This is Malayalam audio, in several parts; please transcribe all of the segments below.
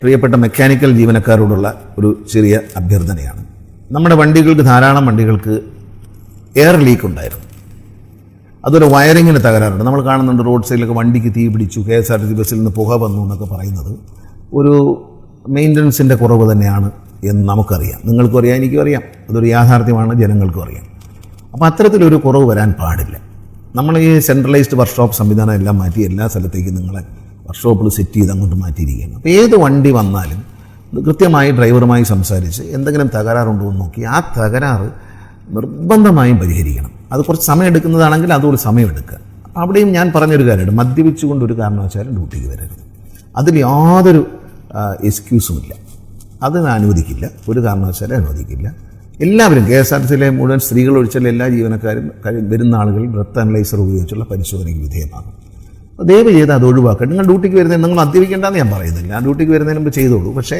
പ്രിയപ്പെട്ട മെക്കാനിക്കൽ ജീവനക്കാരോടുള്ള ഒരു ചെറിയ അഭ്യർത്ഥനയാണ്. നമ്മുടെ വണ്ടികൾക്ക് ധാരാളം വണ്ടികൾക്ക് എയർ ലീക്ക് ഉണ്ടായിരുന്നു. അതൊരു വയറിങ്ങിന് തകരാറുണ്ട്. നമ്മൾ കാണുന്നുണ്ട് റോഡ് സൈഡിലൊക്കെ വണ്ടിക്ക് തീ പിടിച്ചു, KSRTC ബസ്സിൽ നിന്ന് പുക വന്നു എന്നൊക്കെ പറയുന്നത് ഒരു മെയിൻ്റനൻസിൻ്റെ കുറവ് തന്നെയാണ് എന്ന് നമുക്കറിയാം. നിങ്ങൾക്കും അറിയാം, എനിക്കും അറിയാം. അതൊരു യാഥാർത്ഥ്യമാണ്, ജനങ്ങൾക്കും അറിയാം. അപ്പോൾ അത്തരത്തിലൊരു കുറവ് വരാൻ പാടില്ല. നമ്മൾ ഈ സെൻട്രലൈസ്ഡ് വർക്ക്ഷോപ്പ് സംവിധാനം എല്ലാം മാറ്റി എല്ലാ സ്ഥലത്തേക്കും നിങ്ങളെ വർക്ക്ഷോപ്പിൽ സെറ്റ് ചെയ്ത് അങ്ങോട്ട് മാറ്റിയിരിക്കുകയാണ്. അപ്പോൾ ഏത് വണ്ടി വന്നാലും കൃത്യമായി ഡ്രൈവറുമായി സംസാരിച്ച് എന്തെങ്കിലും തകരാറുണ്ടോ എന്ന് നോക്കി ആ തകരാറ് നിർബന്ധമായും പരിഹരിക്കണം. അത് കുറച്ച് സമയം എടുക്കുന്നതാണെങ്കിൽ അതുകൊണ്ട് സമയമെടുക്കുക. അവിടെയും ഞാൻ പറഞ്ഞൊരു കാര്യമുണ്ട്, മദ്യപിച്ചുകൊണ്ട് ഒരു കാരണവശാലും ഡ്യൂട്ടിക്ക് വരരുത്. അതിൽ യാതൊരു എക്സ്ക്യൂസുമില്ല. അത് അനുവദിക്കില്ല, ഒരു കാരണവശാലും അനുവദിക്കില്ല. എല്ലാവരും KSRTCയിലെ മുഴുവൻ സ്ത്രീകൾ ഒഴിച്ചുള്ള എല്ലാ ജീവനക്കാരും വരുന്ന ആളുകൾ ബ്രത്ത് അനലൈസർ ഉപയോഗിച്ചുള്ള പരിശോധനയ്ക്ക് വിധേയമാകും. ദയവ് ചെയ്ത് അത് ഒഴിവാക്കുക. നിങ്ങൾ ഡ്യൂട്ടിക്ക് വരുന്നതിന് നിങ്ങൾ മദ്യപിക്കേണ്ടെന്ന് ഞാൻ പറയുന്നില്ല. ഡ്യൂട്ടിക്ക് വരുന്നതിന് മുമ്പ് ചെയ്തോളൂ, പക്ഷേ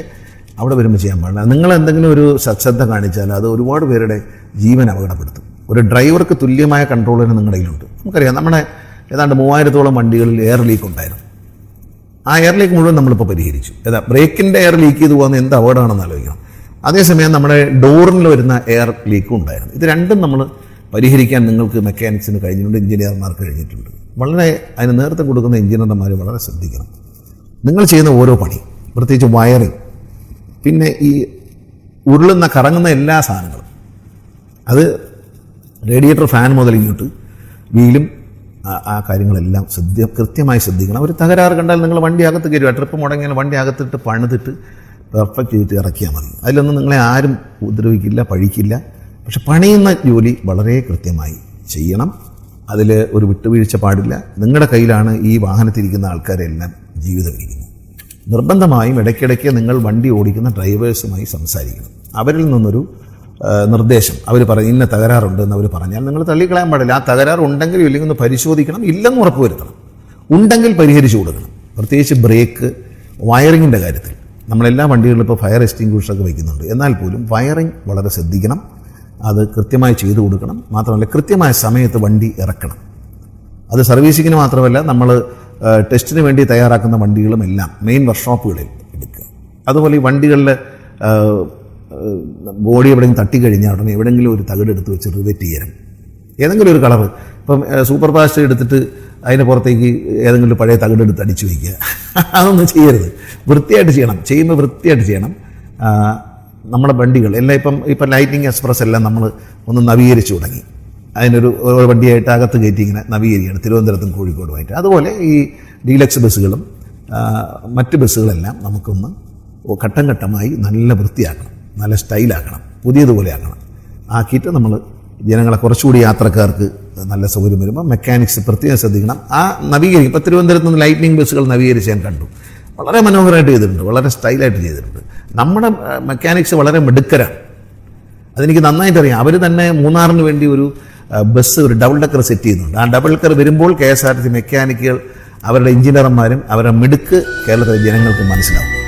അവിടെ വരുമ്പോൾ ചെയ്യാൻ പാടില്ല. നിങ്ങൾ എന്തെങ്കിലും ഒരു സശ്രദ്ധ കാണിച്ചാൽ അത് ഒരുപാട് പേരുടെ ജീവൻ അപകടപ്പെടുത്തും. ഒരു ഡ്രൈവർക്ക് തുല്യമായ കൺട്രോളിന് നിങ്ങളുടെ കയ്യിലുണ്ട്. നമുക്കറിയാം, നമ്മുടെ ഏതാണ്ട് 3000-ഓളം വണ്ടികളിൽ എയർ ലീക്ക് ഉണ്ടായിരുന്നു. ആ എയർ ലീക്ക് മുഴുവൻ നമ്മളിപ്പോൾ പരിഹരിച്ചു. ബ്രേക്കിൻ്റെ എയർ ലീക്ക് ചെയ്ത് പോകുന്ന എന്ത് അപകടമാണെന്ന് ആലോചിക്കണം. അതേസമയം നമ്മുടെ ഡോറിൽ വരുന്ന എയർ ലീക്കും ഉണ്ടായിരുന്നു. ഇത് രണ്ടും നമ്മൾ പരിഹരിക്കാൻ നിങ്ങൾക്ക് മെക്കാനിക്സിന് കഴിഞ്ഞിട്ടുണ്ട്, എഞ്ചിനീയർമാർക്ക് കഴിഞ്ഞിട്ടുണ്ട്. വളരെ അതിന് നേതൃത്വം കൊടുക്കുന്ന എഞ്ചിനീയർമാർ വളരെ ശ്രദ്ധിക്കണം. നിങ്ങൾ ചെയ്യുന്ന ഓരോ പണി, പ്രത്യേകിച്ച് വയറിങ്, പിന്നെ ഈ ഉരുളുന്ന കറങ്ങുന്ന എല്ലാ സാധനങ്ങളും, അത് റേഡിയേറ്റർ ഫാൻ മുതൽ ഇങ്ങോട്ട് വീലും ആ കാര്യങ്ങളെല്ലാം കൃത്യമായി ശ്രദ്ധിക്കണം. ഒരു തകരാറ് കണ്ടാൽ നിങ്ങൾ വണ്ടി അകത്ത് കയറുക. ട്രിപ്പ് മുടങ്ങിയാൽ വണ്ടി അകത്തിട്ട് പണിതിട്ട് പെർഫെക്റ്റ് ചെയ്തിട്ട് ഇറക്കിയാൽ മതി. അതിലൊന്നും നിങ്ങളെ ആരും ഉപദ്രവിക്കില്ല, പഴിക്കില്ല. പക്ഷെ പണിയുന്ന ജോലി വളരെ കൃത്യമായി ചെയ്യണം. അതിൽ ഒരു വിട്ടുവീഴ്ച പാടില്ല. നിങ്ങളുടെ കയ്യിലാണ് ഈ വാഹനത്തിരിക്കുന്ന ആൾക്കാരെല്ലാം ജീവിതം ഇരിക്കുന്നത്. നിർബന്ധമായും ഇടയ്ക്കിടയ്ക്ക് നിങ്ങൾ വണ്ടി ഓടിക്കുന്ന ഡ്രൈവേഴ്സുമായി സംസാരിക്കണം. അവരിൽ നിന്നൊരു നിർദ്ദേശം, അവർ പറയും ഇന്ന തകരാറുണ്ടെന്ന് അവർ പറഞ്ഞാൽ നിങ്ങൾ തള്ളിക്കളയാൻ പാടില്ല. ആ തകരാറ് ഉണ്ടെങ്കിലും ഇല്ലെങ്കിൽ ഒന്ന് പരിശോധിക്കണം, ഇല്ലെന്ന് ഉറപ്പുവരുത്തണം. ഉണ്ടെങ്കിൽ പരിഹരിച്ചു കൊടുക്കണം. പ്രത്യേകിച്ച് ബ്രേക്ക്, വയറിങ്ങിൻ്റെ കാര്യത്തിൽ നമ്മളെല്ലാ വണ്ടികളിലും ഇപ്പോൾ ഫയർ എക്സ്റ്റിംഗ്വിഷറൊക്കെ വയ്ക്കുന്നുണ്ട്. എന്നാൽ പോലും വയറിങ് വളരെ ശ്രദ്ധിക്കണം. അത് കൃത്യമായി ചെയ്തു കൊടുക്കണം. മാത്രമല്ല കൃത്യമായ സമയത്ത് വണ്ടി ഇറക്കണം. അത് സർവീസിങ്ങിന് മാത്രമല്ല, നമ്മൾ ടെസ്റ്റിന് വേണ്ടി തയ്യാറാക്കുന്ന വണ്ടികളും എല്ലാം മെയിൻ വർക്ക്ഷോപ്പുകളിൽ എടുക്കുക. അതുപോലെ ഈ വണ്ടികളിൽ ബോഡി എവിടെയെങ്കിലും തട്ടിക്കഴിഞ്ഞാൽ ഉടനെ എവിടെയെങ്കിലും ഒരു തകിടെടുത്ത് വെച്ച് റിവെറ്റ് ചെയ്യണം. ഏതെങ്കിലും ഒരു കളറ്, ഇപ്പം സൂപ്പർ ഫാസ്റ്റ് എടുത്തിട്ട് അതിന് പുറത്തേക്ക് ഏതെങ്കിലും പഴയ തകിടെടുത്ത് അടിച്ചു വയ്ക്കുക, അതൊന്നും ചെയ്യരുത്. വൃത്തിയായിട്ട് ചെയ്യണം. ചെയ്യുമ്പോൾ വൃത്തിയായിട്ട് ചെയ്യണം. നമ്മുടെ വണ്ടികൾ എല്ലാം ഇപ്പം ലൈറ്റിംഗ് എക്സ്പ്രസ് എല്ലാം നമ്മൾ ഒന്ന് നവീകരിച്ചു തുടങ്ങി. അതിനൊരു വണ്ടിയായിട്ട് അകത്ത് കയറ്റി ഇങ്ങനെ നവീകരിക്കുകയാണ്, തിരുവനന്തപുരത്തും കോഴിക്കോടുമായിട്ട്. അതുപോലെ ഈ ഡീലക്സ് ബസ്സുകളും മറ്റ് ബസ്സുകളെല്ലാം നമുക്കൊന്ന് ഘട്ടം ഘട്ടമായി നല്ല വൃത്തിയാക്കണം, നല്ല സ്റ്റൈലാക്കണം, പുതിയതുപോലെ ആക്കണം. ആക്കിയിട്ട് നമ്മൾ ജനങ്ങളെ കുറച്ചുകൂടി യാത്രക്കാർക്ക് നല്ല സൗകര്യം വരുമ്പോൾ മെക്കാനിക്സ് പ്രത്യേകം ശ്രദ്ധിക്കണം. ആ നവീകരിക്കും. ഇപ്പോൾ തിരുവനന്തപുരത്ത് നിന്ന് ലൈറ്റിനിങ് ബസ്സുകൾ നവീകരിച്ച് ഞാൻ കണ്ടു. വളരെ മനോഹരമായിട്ട് ചെയ്തിട്ടുണ്ട്, വളരെ സ്റ്റൈലായിട്ട് ചെയ്തിട്ടുണ്ട്. നമ്മുടെ മെക്കാനിക്സ് വളരെ മിടുക്കരാണ്. അതെനിക്ക് നന്നായിട്ട് അറിയാം. അവർ തന്നെ മൂന്നാറിന് വേണ്ടി ഒരു ബസ്, ഒരു ഡബിൾ ഡെക്കർ സെറ്റ് ചെയ്യുന്നുണ്ട്. ആ ഡബിൾ ഡെക്കർ വരുമ്പോൾ KSRTC മെക്കാനിക്കുകൾ, അവരുടെ എഞ്ചിനീയർമാരും അവരുടെ മിടുക്ക് കേരളത്തിലെ ജനങ്ങൾക്ക് മനസ്സിലാവും.